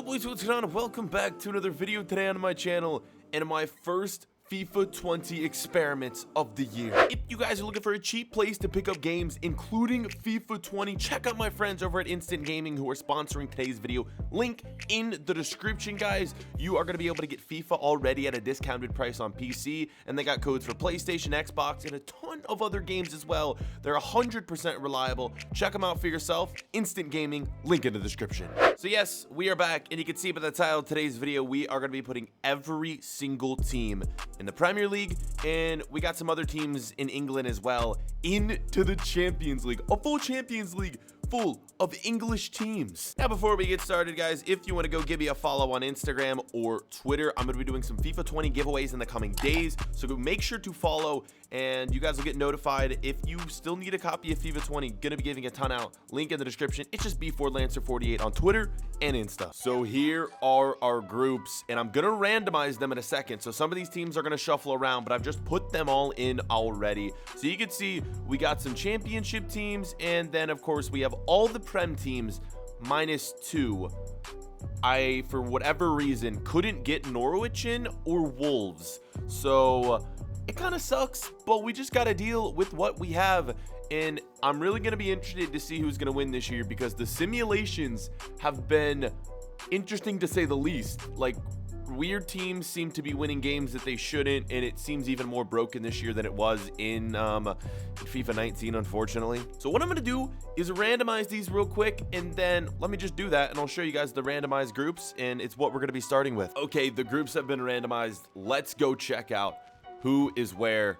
Yo boys, what's going on? Welcome back to another video today on my channel and my first FIFA 20 experiments of the year. If you guys are looking for a cheap place to pick up games, including FIFA 20, check out my friends over at Instant Gaming who are sponsoring today's video. Link in the description, guys. You are going to be able to get FIFA already at a discounted price on PC, and they got codes for PlayStation, Xbox, and a ton of other games as well. They're 100% reliable. Check them out for yourself. Instant Gaming, link in the description. So yes, we are back, and you can see by the title of today's video, we are going to be putting every single team in the Premier League, and we got some other teams in England as well into the Champions League, a full Champions League full of English teams. Now, before we get started, guys, if you want to go give me a follow on Instagram or Twitter, I'm going to be doing some FIFA 20 giveaways in the coming days, so go make sure to follow, and you guys will get notified. If you still need a copy of FIFA 20, going to be giving a ton out. Link in the description. It's just B4Lancer48 on Twitter and Insta. So here are our groups, and I'm going to randomize them in a second. So some of these teams are going to shuffle around, but I've just put them all in already. So you can see we got some championship teams, and then of course we have all the Prem teams -2. I, for whatever reason, couldn't get Norwich in or Wolves. So it kind of sucks, but we just got to deal with what we have. And I'm really going to be interested to see who's going to win this year, because the simulations have been interesting to say the least. Like, weird teams seem to be winning games that they shouldn't, and it seems even more broken this year than it was in FIFA 19, unfortunately. So what I'm going to do is randomize these real quick, and then let me just do that, and I'll show you guys the randomized groups, and it's what we're going to be starting with. Okay, the groups have been randomized. Let's go check out who is where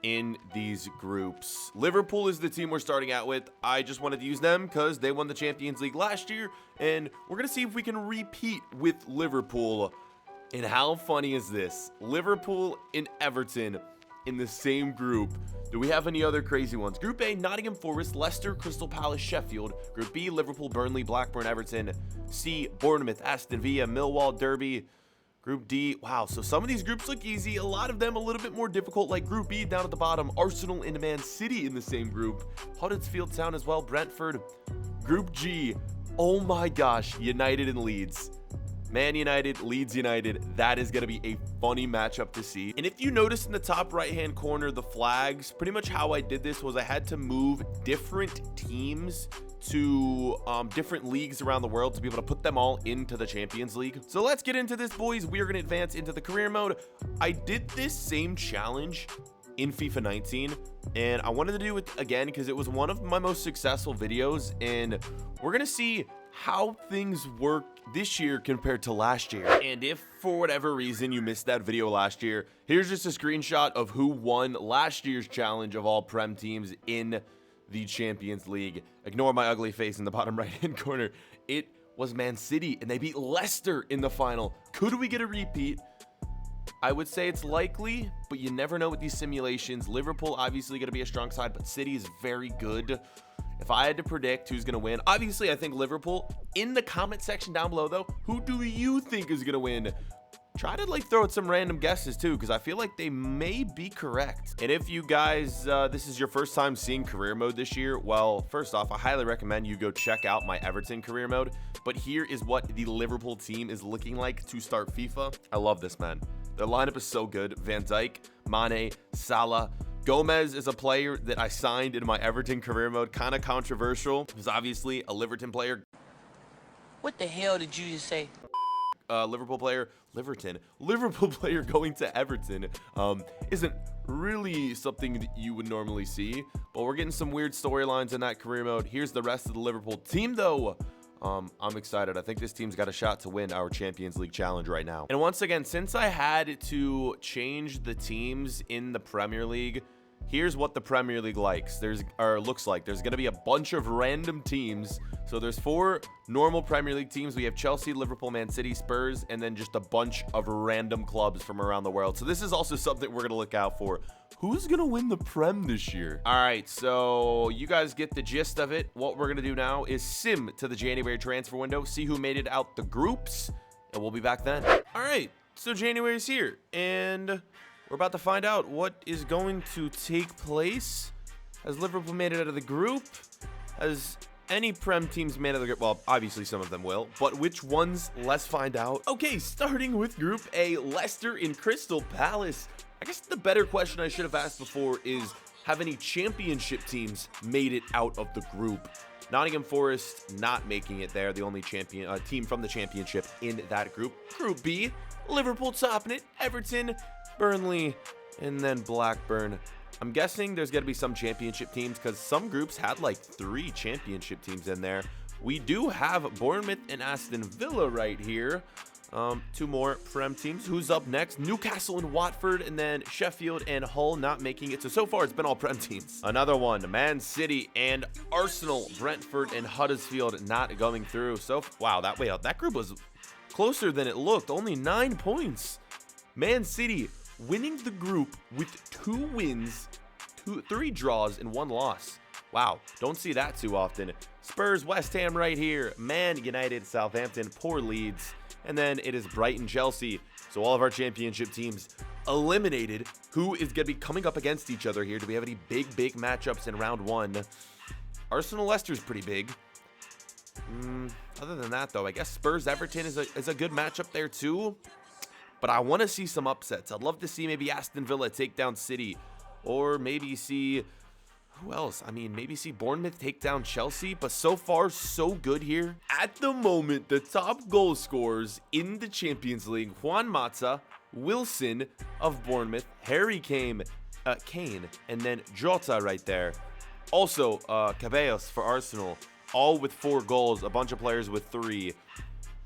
in these groups. Liverpool is the team we're starting out with. I just wanted to use them because they won the Champions League last year, and we're going to see if we can repeat with Liverpool. And how funny is this? Liverpool and Everton in the same group. Do we have any other crazy ones? Group A, Nottingham Forest, Leicester, Crystal Palace, Sheffield. Group B, Liverpool, Burnley, Blackburn, Everton. C, Bournemouth, Aston Villa, Millwall, Derby. Group D, wow, so some of these groups look easy. A lot of them a little bit more difficult, like Group B down at the bottom. Arsenal and Man City in the same group. Huddersfield Town as well, Brentford. Group G, oh my gosh, United and Leeds. Man United, Leeds United, that is going to be a funny matchup to see. And if you notice in the top right-hand corner, the flags, pretty much how I did this was I had to move different teams to different leagues around the world to be able to put them all into the Champions League. So let's get into this, boys. We are going to advance into the career mode. I did this same challenge in FIFA 19, and I wanted to do it again because it was one of my most successful videos, and we're going to see how things work this year compared to last year. And if for whatever reason you missed that video last year, here's just a screenshot of who won last year's challenge of all Prem teams in the Champions League. Ignore my ugly face in the bottom right hand corner. It was Man City, and they beat Leicester in the final. Could we get a repeat? I would say it's likely, but you never know with these simulations. Liverpool obviously going to be a strong side, but City is very good. If I had to predict who's going to win, obviously I think Liverpool. In the comment section down below, though, who do you think is going to win? Try to throw out some random guesses too, because I feel like they may be correct. And if you guys, this is your first time seeing career mode this year, well, first off, I highly recommend you go check out my Everton career mode. But here is what the Liverpool team is looking like to start FIFA. I love this, man. Their lineup is so good. Van Dijk, Mane, Salah. Gomez is a player that I signed in my Everton career mode. Kind of controversial. He's obviously a Liverpool player. What the hell did you just say? Liverpool player going to Everton isn't really something that you would normally see, but we're getting some weird storylines in that career mode. Here's the rest of the Liverpool team, though. I'm excited. I think this team's got a shot to win our Champions League challenge right now. And once again, since I had to change the teams in the Premier League, here's what the Premier League looks like. There's going to be a bunch of random teams. So there's 4 normal Premier League teams. We have Chelsea, Liverpool, Man City, Spurs, and then just a bunch of random clubs from around the world. So this is also something we're going to look out for. Who's going to win the Prem this year? All right, so you guys get the gist of it. What we're going to do now is sim to the January transfer window, see who made it out the groups, and we'll be back then. All right, so January's here, and we're about to find out what is going to take place. Has Liverpool made it out of the group? Has any Prem teams made of the group? Well, obviously some of them will, but which ones? Let's find out. Okay, starting with Group A, Leicester and Crystal Palace. I guess the better question I should have asked before is, have any championship teams made it out of the group? Nottingham Forest not making it there, the only team from the championship in that group. Group B, Liverpool topping it, Everton, Burnley, and then Blackburn. I'm guessing there's going to be some championship teams because some groups had like 3 championship teams in there. We do have Bournemouth and Aston Villa right here. 2 more Prem teams. Who's up next? Newcastle and Watford, and then Sheffield and Hull not making it. So far, it's been all Prem teams. Another one, Man City and Arsenal, Brentford and Huddersfield not going through. So, wow, that group was closer than it looked. Only 9 points. Man City winning the group with 2 wins, 3 draws, and 1 loss. Wow, don't see that too often. Spurs, West Ham right here. Man United, Southampton, poor Leeds. And then it is Brighton, Chelsea. So all of our championship teams eliminated. Who is going to be coming up against each other here? Do we have any big matchups in round 1? Arsenal, Leicester's pretty big. Other than that, though, I guess Spurs, Everton is a good matchup there too. But I want to see some upsets. I'd love to see maybe Aston Villa take down City. Or maybe see, who else? I mean, maybe see Bournemouth take down Chelsea. But so far, so good here. At the moment, the top goal scorers in the Champions League, Juan Mata, Wilson of Bournemouth, Harry Kane, and then Jota right there. Also, Cabellos for Arsenal, all with 4 goals, a bunch of players with 3.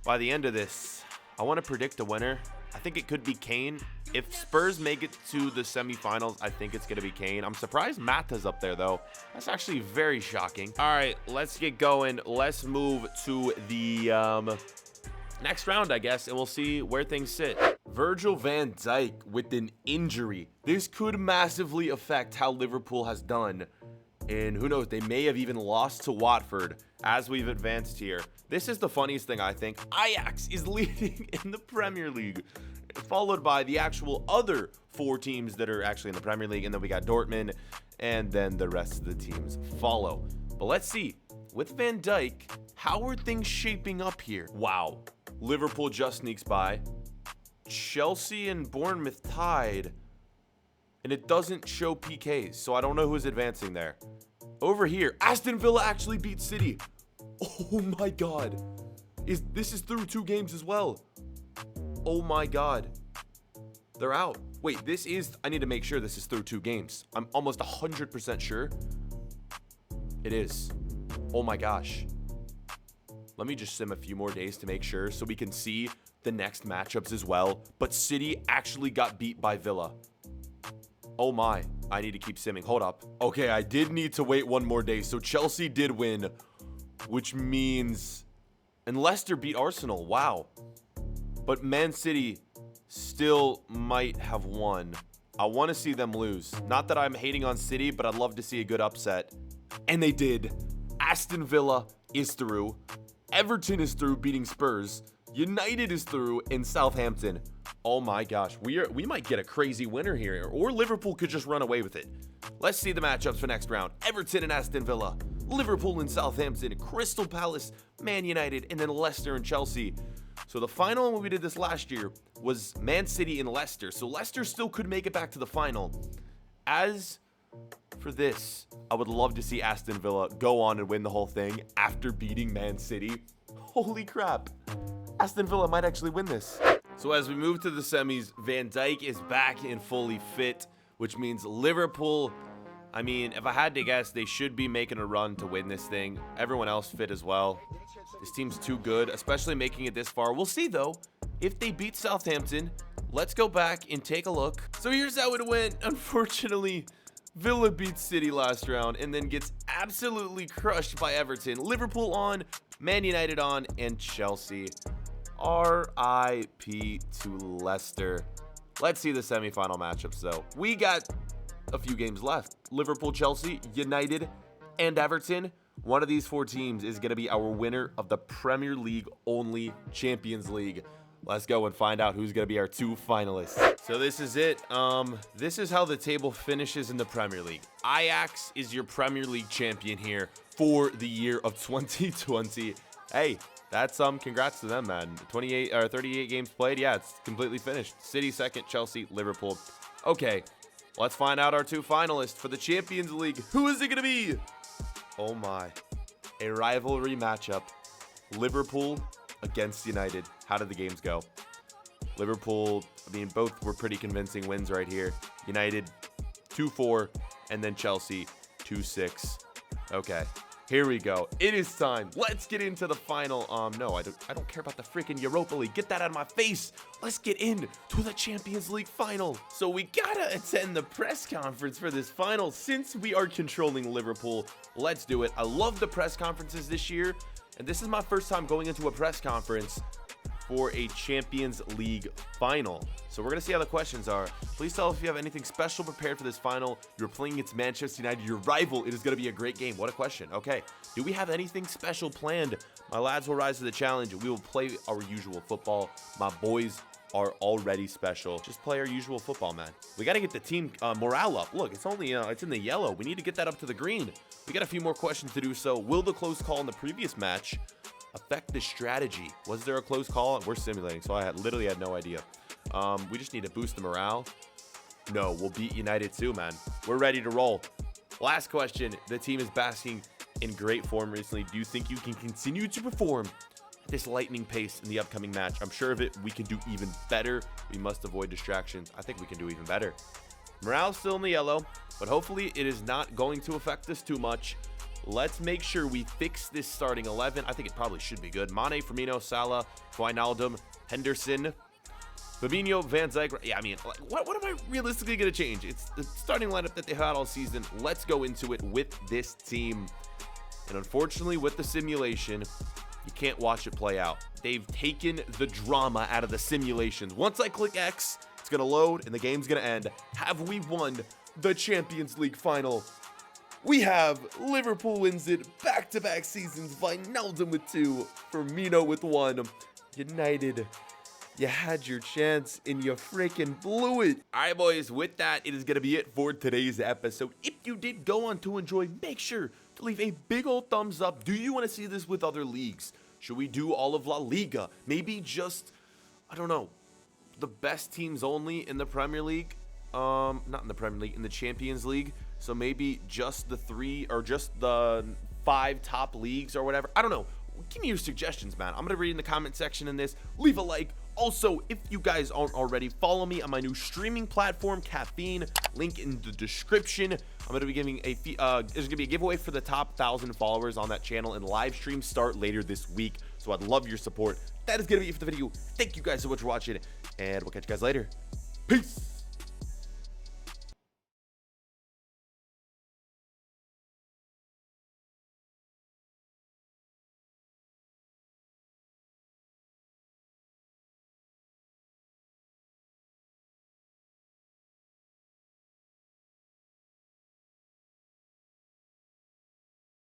By the end of this, I want to predict a winner. I think it could be Kane. If Spurs make it to the semifinals, I think it's going to be Kane. I'm surprised Mata's up there, though. That's actually very shocking. All right, let's get going. Let's move to the next round, I guess, and we'll see where things sit. Virgil van Dijk with an injury. This could massively affect how Liverpool has done. And who knows, they may have even lost to Watford as we've advanced here. This is the funniest thing, I think. Ajax is leading in the Premier League, followed by the actual other 4 teams that are actually in the Premier League. And then we got Dortmund, and then the rest of the teams follow. But let's see, with Van Dijk, how are things shaping up here? Wow, Liverpool just sneaks by. Chelsea and Bournemouth tied. And it doesn't show PKs, so I don't know who's advancing there. Over here, Aston Villa actually beat City. Oh my god. This is through 2 games as well. Oh my god. They're out. Wait, I need to make sure this is through 2 games. I'm almost 100% sure. It is. Oh my gosh. Let me just sim a few more days to make sure so we can see the next matchups as well. But City actually got beat by Villa. Oh my, I need to keep simming. Hold up. Okay, I did need to wait 1 more day. So Chelsea did win, which means... And Leicester beat Arsenal. Wow. But Man City still might have won. I want to see them lose. Not that I'm hating on City, but I'd love to see a good upset. And they did. Aston Villa is through. Everton is through, beating Spurs. United is through, and Southampton. Oh my gosh, we might get a crazy winner here, or Liverpool could just run away with it. Let's see the matchups for next round. Everton and Aston Villa, Liverpool and Southampton, Crystal Palace, Man United, and then Leicester and Chelsea. So the final when we did this last year was Man City and Leicester. So Leicester still could make it back to the final. As for this, I would love to see Aston Villa go on and win the whole thing after beating Man City. Holy crap. Aston Villa might actually win this. So as we move to the semis, Van Dijk is back and fully fit, which means Liverpool, I mean, if I had to guess, they should be making a run to win this thing. Everyone else fit as well. This team's too good, especially making it this far. We'll see, though, if they beat Southampton. Let's go back and take a look. So here's how it went. Unfortunately, Villa beats City last round and then gets absolutely crushed by Everton. Liverpool on, Man United on, and Chelsea. R.I.P. to Leicester. Let's see the semifinal matchups, though. We got a few games left. Liverpool, Chelsea, United, and Everton. One of these 4 teams is going to be our winner of the Premier League only Champions League. let's go and find out who's going to be our 2 finalists. So this is it. This is how the table finishes in the Premier League. Ajax is your Premier League champion here for the year of 2020. Hey, that's congrats to them, man. 28 or 38 games played. Yeah, it's completely finished. City second, Chelsea, Liverpool. Okay, let's find out our 2 finalists for the Champions League. Who is it going to be? Oh my, a rivalry matchup. Liverpool against United. How did the games go? Liverpool, I mean, both were pretty convincing wins right here. United 2-4, and then Chelsea 2-6. Okay, here we go. It is time. Let's get into the final. No, I don't care about the freaking Europa League. Get that out of my face. Let's get into the Champions League final. So we gotta attend the press conference for this final since we are controlling Liverpool. Let's do it. I love the press conferences this year, and this is my first time going into a press conference for a Champions League final. So we're going to see how the questions are. Please tell us if you have anything special prepared for this final. You're playing against Manchester United, your rival. It is going to be a great game. What a question. Okay. Do we have anything special planned? My lads will rise to the challenge. We will play our usual football. My boys are already special. Just play our usual football, man. We got to get the team morale up. Look, it's only, it's in the yellow. We need to get that up to the green. We got a few more questions to do so. Will the close call in the previous match affect the strategy? Was there a close call? We're simulating, so I literally had no idea. We just need to boost the morale. No, we'll beat United too, man. We're ready to roll. Last question. The team is basking in great form recently. Do you think you can continue to perform at this lightning pace in the upcoming match? I'm sure of it. We can do even better. We must avoid distractions. I think we can do even better. Morale's still in the yellow, but hopefully it is not going to affect us too much. Let's make sure we fix this starting 11. I think it probably should be good. Mane, Firmino, Salah, Wijnaldum, Henderson, Fabinho, Van Dijk. Yeah, I mean, like, what am I realistically going to change? It's the starting lineup that they had all season. Let's go into it with this team. And unfortunately, with the simulation, you can't watch it play out. They've taken the drama out of the simulations. Once I click X, it's going to load and the game's going to end. Have we won the Champions League final? We have Liverpool wins it back-to-back seasons. Wijnaldum with 2, Firmino with 1. United, you had your chance and you freaking blew it. All right, boys, with that, it is going to be it for today's episode. If you did go on to enjoy, make sure to leave a big old thumbs up. Do you want to see this with other leagues? Should we do all of La Liga? Maybe just, I don't know, the best teams only in the Premier League? Not in the Premier League, in the Champions League. So maybe just the 3 or just the 5 top leagues or whatever. I don't know. Give me your suggestions, man. I'm going to read in the comment section in this. Leave a like. Also, if you guys aren't already, follow me on my new streaming platform, Caffeine. Link in the description. I'm going to be giving there's going to be a giveaway for the top 1,000 followers on that channel, and live streams start later this week. So I'd love your support. That is going to be it for the video. Thank you guys so much for watching, and we'll catch you guys later. Peace.